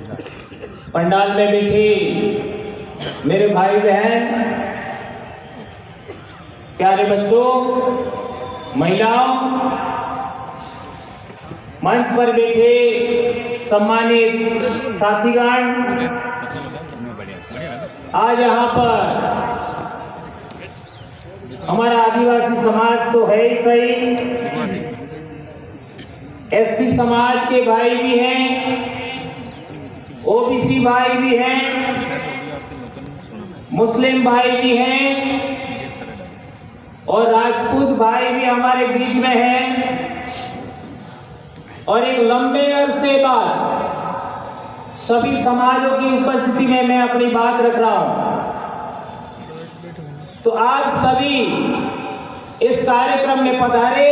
पंडाल में बैठे मेरे भाई बहन, प्यारे बच्चों, महिलाओं, मंच पर बैठे सम्मानित साथीगण, आज यहाँ पर हमारा आदिवासी समाज तो है ही सही, एससी समाज के भाई भी हैं, ओबीसी भाई भी हैं, मुस्लिम भाई भी हैं और राजपूत भाई भी हमारे बीच में हैं। और एक लंबे अरसे बाद सभी समाजों की उपस्थिति में मैं अपनी बात रख रहा हूं। तो आप सभी इस कार्यक्रम में पधारे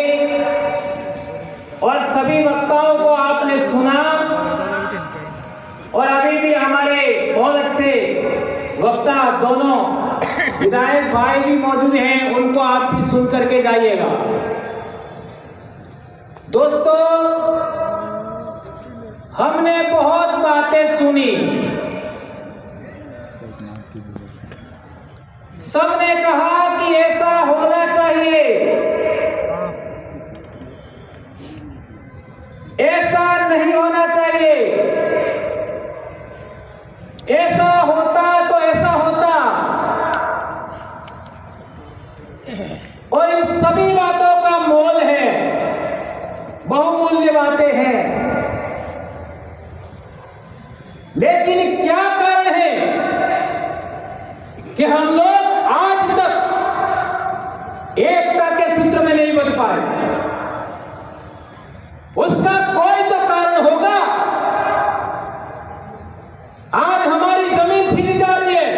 और सभी वक्ताओं को आपने सुना और अभी भी हमारे बहुत अच्छे वक्ता दोनों विधायक भाई भी मौजूद हैं, उनको आप भी सुन करके जाइएगा। दोस्तों, हमने बहुत बातें सुनी, सबने कहा कि ऐसा होना चाहिए, ऐसा नहीं होना चाहिए, ऐसा होता तो ऐसा होता। और इन सभी बातों का मोल है, बहुमूल्य बातें हैं, लेकिन क्या कारण है कि हम लोग आज तक एकता के सूत्र में नहीं बंध पाए? उसका कोई तो कारण होगा। आज हमारी जमीन छीनी जा रही है,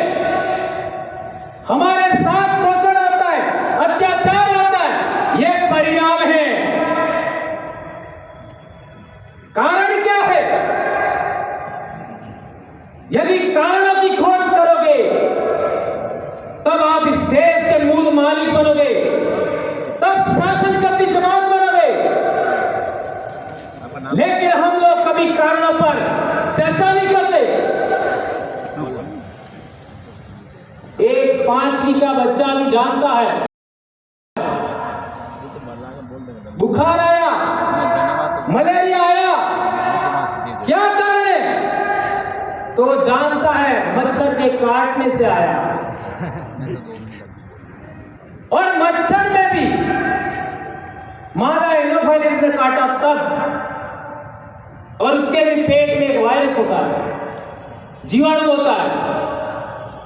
हमारे साथ शोषण होता है, अत्याचार होता है, यह परिणाम है। कारण क्या है? यदि कारणों की खोज करोगे तब आप इस देश के मूल मालिक बनोगे, तब शासन करती जमात बनोगे। लेकिन हम लोग कभी कारणों पर चर्चा नहीं करते। एक 5वीं का बच्चा भी जानता है, बुखार आया, मलेरिया आया, क्या कारण है? तो जानता है मच्छर के काटने से आया। और मच्छर में भी मादा एनोफाइलिस ने काटा तब, और उसके भी पेट में एक वायरस होता है, जीवाणु होता है,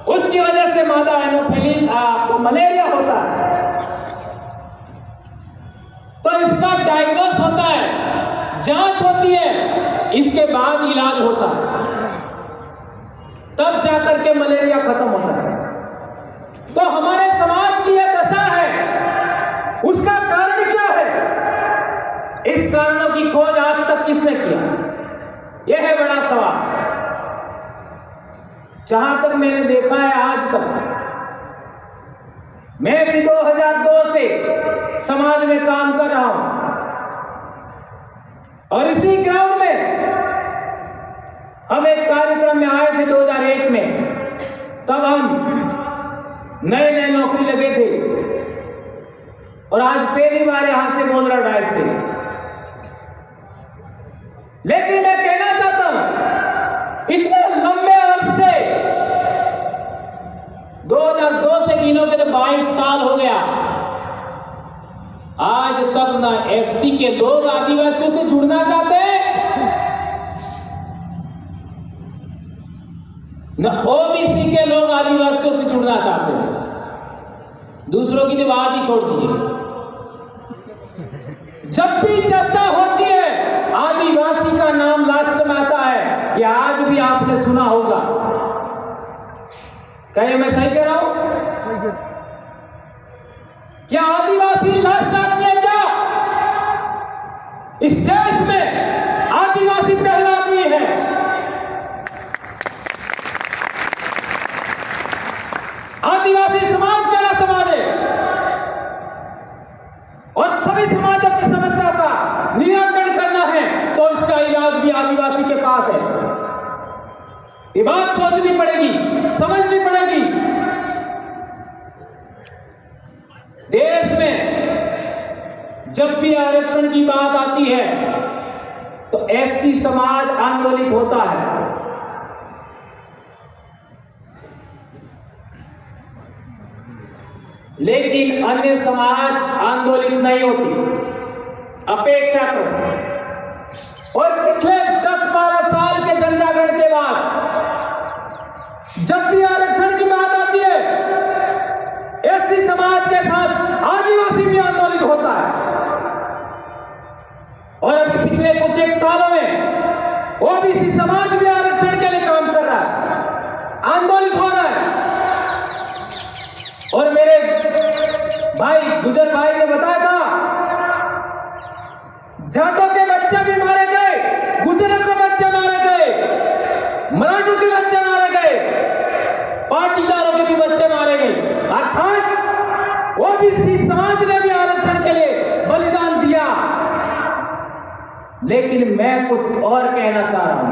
उसकी वजह से मादा एनोफाइलिस को मलेरिया होता है। तो इसका डायग्नोस होता है, जांच होती है, इसके बाद इलाज होता है, तब जाकर के मलेरिया खत्म होता है। तो हमारे समाज की यह दशा है, उसका कारण क्या है? इस कारणों की खोज आज तक किसने किया? यह है बड़ा सवाल। जहां तक मैंने देखा है आज तक, मैं भी 2002 से समाज में काम कर रहा हूं और इसी ग्राउंड में हम एक कार्यक्रम में आए थे 2001 में। तब हम नए नए नौकरी लगे थे और आज पहली बार यहां से बोल रहा डायरेक्ट से। लेकिन मैं कहना चाहता हूं, इतने लंबे अरसे 2002 से गिनोगे तो 22 साल हो गया, आज तक ना एससी के लोग आदिवासियों से जुड़ना चाहते हैं, न ओबीसी के लोग आदिवासियों से जुड़ना चाहते हैं। दूसरों की तो बात ही छोड़ दीजिए। जब भी चर्चा होती है आदिवासी का नाम लास्ट में आता है। यह आज भी आपने सुना होगा। क्या मैं सही कह रहा हूं? क्या आदिवासी लास्ट आदमी है? क्या इस देश में आदिवासी पहला आदमी है? आदिवासी समाज पहला समाज है और सभी समाजों की समस्या का निराकरण करना है तो इसका इलाज भी आदिवासी के पास है। ये बात सोचनी पड़ेगी, समझनी पड़ेगी। देश में जब भी आरक्षण की बात आती है तो एससी समाज आंदोलित होता है, लेकिन अन्य समाज आंदोलित नहीं होती। अपेक्षा करो। और पिछले 10-12 साल के जनजागरण के बाद जब भी आरक्षण की बात आती है, एससी समाज के साथ आदिवासी भी आंदोलित होता है। और अभी पिछले कुछ एक सालों में ओबीसी समाज भी आरक्षण के लिए काम कर रहा है, आंदोलित हो रहा है। और मेरे भाई गुजर भाई ने बताया था, जाटों के बच्चे भी मारे गए, गुजरों के बच्चे मारे गए, मराठों के बच्चे मारे गए, पाटीदारों के भी बच्चे मारे गए। अर्थात ओबीसी समाज ने भी आरक्षण के लिए बलिदान दिया। लेकिन मैं कुछ और कहना चाह रहा हूं।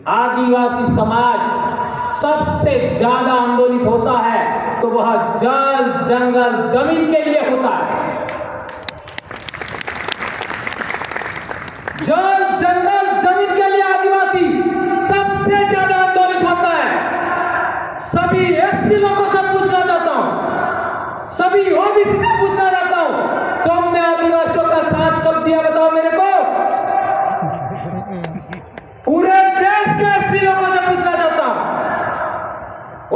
आदिवासी समाज सबसे ज्यादा आंदोलित होता है तो वह जल, जंगल, जमीन के लिए होता है। जल, जंगल, जमीन के लिए आदिवासी सबसे ज्यादा आंदोलित होता है। सभी एससी लोगों से पूछना चाहता हूं, सभी ओबीसी से पूछना चाहता हूं, तुमने आदिवासियों का साथ कब दिया बताओ मेरे को। पूरे देश के एससी लोगों से पूछना चाहता हूं,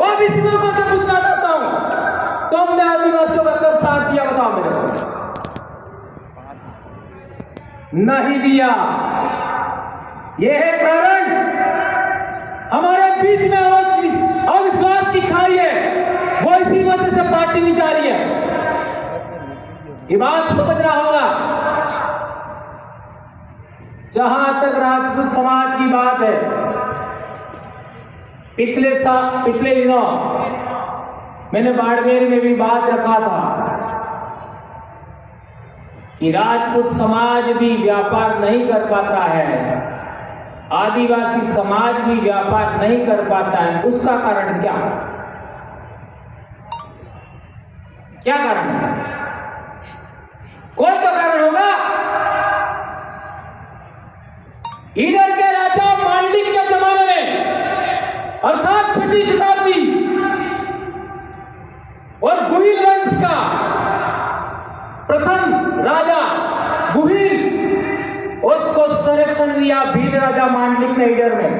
ओबीसी लोगों से पूछना चाहता हूं, तुमने आदिवासियों का कब साथ दिया बताओ मेरे को। नहीं दिया। यह है कारण, हमारे बीच में अविश्वास की खाई है, वो इसी वजह से पार्टी नहीं जा रही है। ये बात समझना होगा। जहां तक राजपूत समाज की बात है, पिछले दिनों मैंने बाड़मेर में भी बात रखा था कि राजपूत समाज भी व्यापार नहीं कर पाता है, आदिवासी समाज भी व्यापार नहीं कर पाता है। उसका कारण क्या कारण है? कोई तो कारण होगा। इधर के राजा मांडलिक के जमाने में अर्थात 6वीं शताब्दी और गुहिल वंश का प्रथम राजा गुहिल, उसको संरक्षण दिया भील राजा मांडलिक ने इधर में।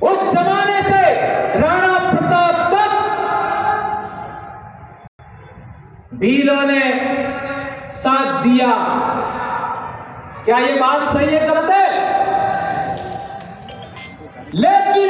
उस जमाने से राणा प्रताप तक भीलों ने साथ दिया। क्या ये बात सही है गलत है? लेकिन